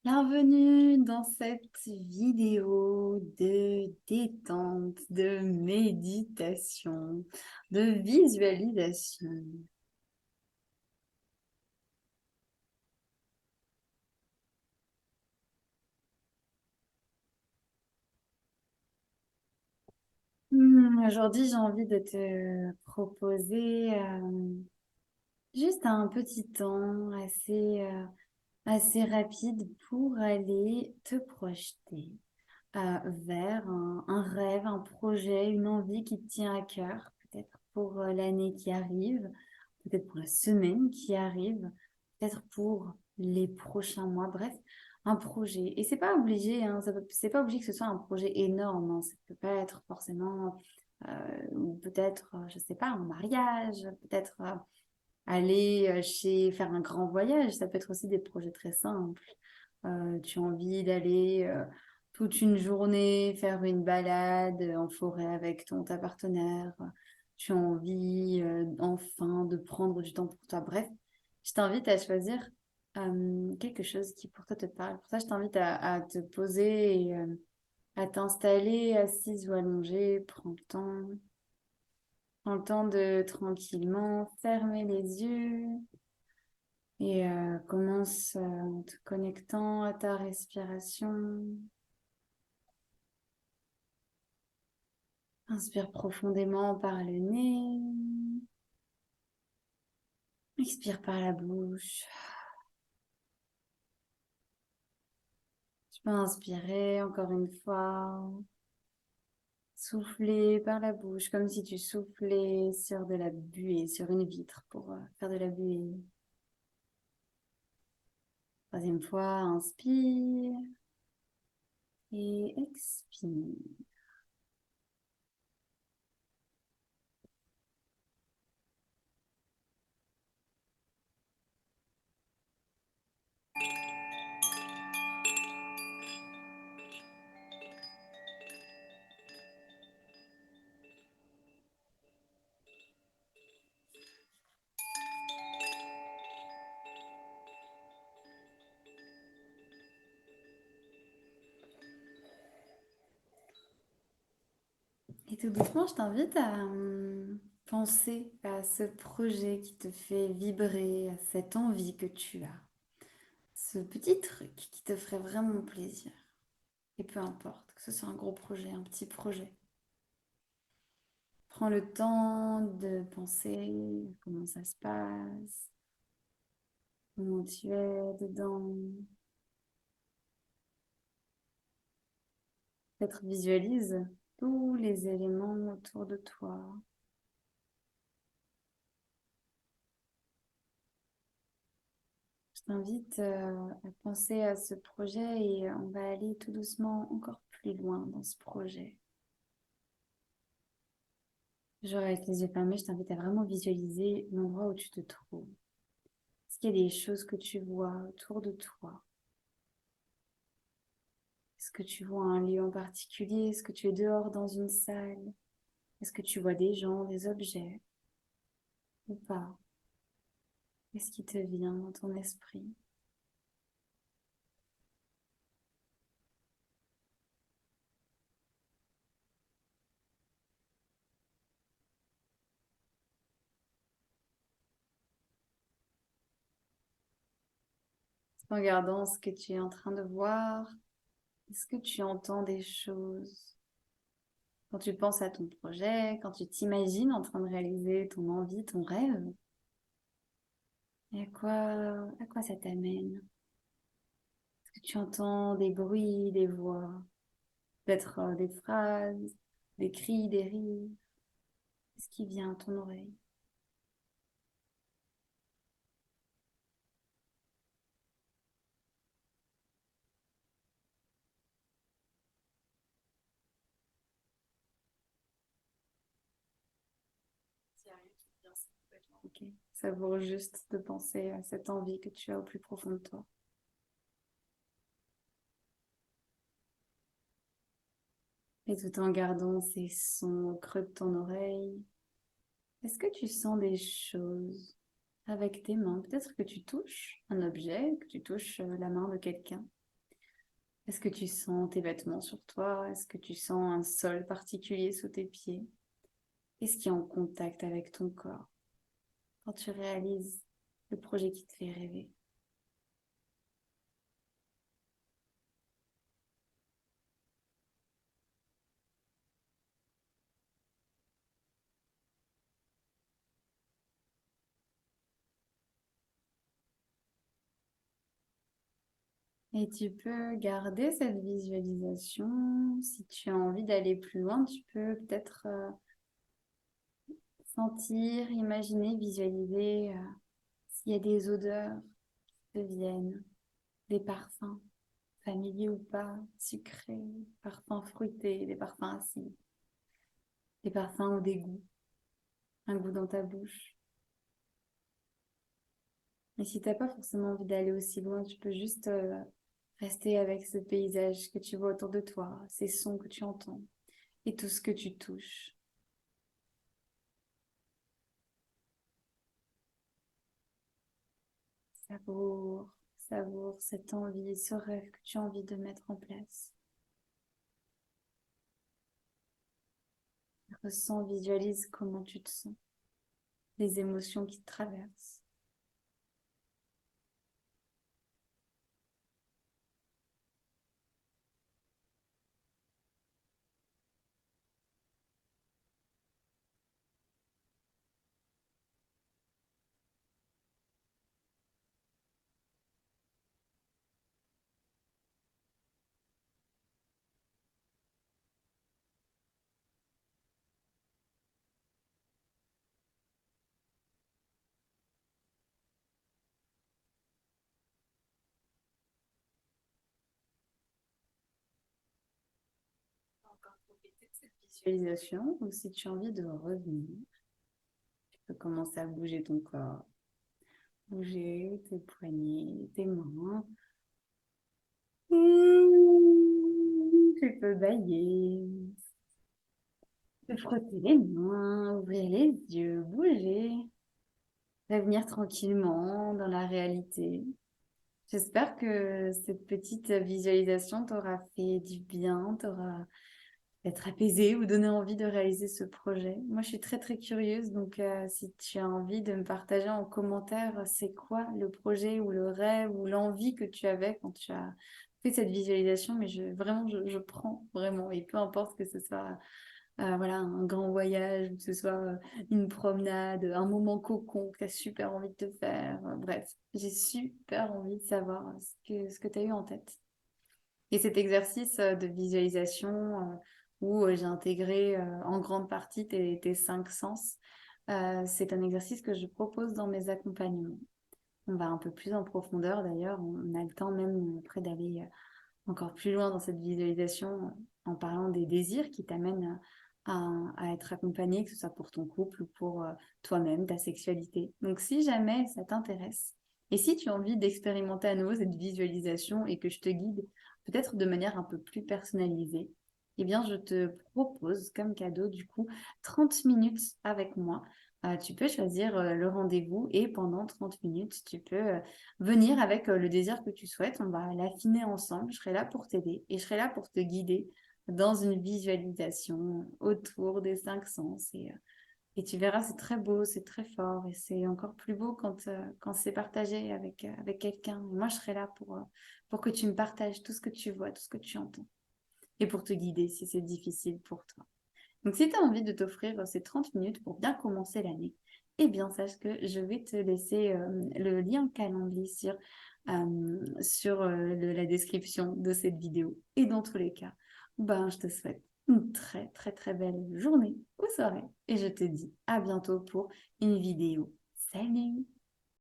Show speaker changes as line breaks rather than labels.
Bienvenue dans cette vidéo de détente, de méditation, de visualisation. Aujourd'hui, j'ai envie de te proposer juste un petit temps assez rapide pour aller te projeter vers un rêve, un projet, une envie qui te tient à cœur, peut-être pour l'année qui arrive, peut-être pour la semaine qui arrive, peut-être pour les prochains mois, bref, un projet. Et c'est pas obligé, hein, c'est pas obligé que ce soit un projet énorme, hein, ça peut pas être forcément, ou peut-être, je sais pas, un mariage, peut-être aller faire un grand voyage, ça peut être aussi des projets très simples. Tu as envie d'aller toute une journée faire une balade en forêt avec ta partenaire. Tu as envie enfin de prendre du temps pour toi. Bref, je t'invite à choisir quelque chose qui pour toi te parle. Pour ça, je t'invite à te poser et à t'installer assise ou allongée. Prends le temps de tranquillement fermer les yeux et commence en te connectant à ta respiration. Inspire profondément par le nez. Expire par la bouche. Tu peux inspirer encore une fois. Souffler par la bouche comme si tu soufflais sur de la buée, sur une vitre pour faire de la buée. Troisième fois, inspire et expire. Et tout doucement, je t'invite à penser à ce projet qui te fait vibrer, à cette envie que tu as. Ce petit truc qui te ferait vraiment plaisir. Et peu importe, que ce soit un gros projet, un petit projet. Prends le temps de penser à comment ça se passe, comment tu es dedans. Peut-être visualise tous les éléments autour de toi. Je t'invite à penser à ce projet et on va aller tout doucement encore plus loin dans ce projet. Genre avec les yeux fermés, je t'invite à vraiment visualiser l'endroit où tu te trouves. Est-ce qu'il y a des choses que tu vois autour de toi? Est-ce que tu vois un lieu en particulier? Est-ce que tu es dehors dans une salle? Est-ce que tu vois des gens, des objets ou pas? Qu'est-ce qui te vient dans ton esprit? En regardant ce que tu es en train de voir, est-ce que tu entends des choses? Quand tu penses à ton projet, quand tu t'imagines en train de réaliser ton envie, ton rêve, et à quoi ça t'amène? Est-ce que tu entends des bruits, des voix, peut-être des phrases, des cris, des rires? Qu'est-ce qui vient à ton oreille? Ok. Savoure juste de penser à cette envie que tu as au plus profond de toi. Et tout en gardant ces sons au creux de ton oreille, est-ce que tu sens des choses avec tes mains? Peut-être que tu touches un objet, que tu touches la main de quelqu'un. Est-ce que tu sens tes vêtements sur toi? Est-ce que tu sens un sol particulier sous tes pieds? Qu'est-ce qui est en contact avec ton corps quand tu réalises le projet qui te fait rêver? Et tu peux garder cette visualisation. Si tu as envie d'aller plus loin, tu peux peut-être sentir, imaginer, visualiser s'il y a des odeurs qui te viennent, des parfums, familiers ou pas, sucrés, parfums fruités, des parfums acides, des parfums ou des goûts, un goût dans ta bouche. Et si t'as pas forcément envie d'aller aussi loin, tu peux juste rester avec ce paysage que tu vois autour de toi, ces sons que tu entends et tout ce que tu touches. Savoure, savoure cette envie, ce rêve que tu as envie de mettre en place. Ressens, visualise comment tu te sens, les émotions qui te traversent. Encore profiter de cette visualisation ou si tu as envie de revenir, tu peux commencer à bouger ton corps, bouger tes poignets, tes mains. Tu peux bailler, te frotter les mains, ouvrir les yeux, bouger, revenir tranquillement dans la réalité. J'espère que cette petite visualisation t'aura fait du bien, t'aura être apaisé ou donner envie de réaliser ce projet. Moi, je suis très très curieuse, donc si tu as envie de me partager en commentaire, c'est quoi le projet ou le rêve ou l'envie que tu avais quand tu as fait cette visualisation, mais vraiment, je prends vraiment, et peu importe que ce soit voilà, un grand voyage, ou que ce soit une promenade, un moment cocon que tu as super envie de te faire. Bref, j'ai super envie de savoir ce que tu as eu en tête. Et cet exercice de visualisation où j'ai intégré en grande partie tes cinq sens, c'est un exercice que je propose dans mes accompagnements. On va un peu plus en profondeur d'ailleurs, on a le temps même après d'aller encore plus loin dans cette visualisation en parlant des désirs qui t'amènent à être accompagné, que ce soit pour ton couple ou pour toi-même, ta sexualité. Donc si jamais ça t'intéresse, et si tu as envie d'expérimenter à nouveau cette visualisation et que je te guide peut-être de manière un peu plus personnalisée, eh bien je te propose comme cadeau du coup 30 minutes avec moi. Tu peux choisir le rendez-vous et pendant 30 minutes, tu peux venir avec le désir que tu souhaites. On va l'affiner ensemble. Je serai là pour t'aider et je serai là pour te guider dans une visualisation autour des cinq sens. Et tu verras, c'est très beau, c'est très fort et c'est encore plus beau quand c'est partagé avec quelqu'un. Moi, je serai là pour que tu me partages tout ce que tu vois, tout ce que tu entends et pour te guider si c'est difficile pour toi. Donc, si tu as envie de t'offrir ces 30 minutes pour bien commencer l'année, eh bien, sache que je vais te laisser le lien Calendly sur la description de cette vidéo. Et dans tous les cas, ben, je te souhaite une très, très, très belle journée ou soirée. Et je te dis à bientôt pour une vidéo. Salut!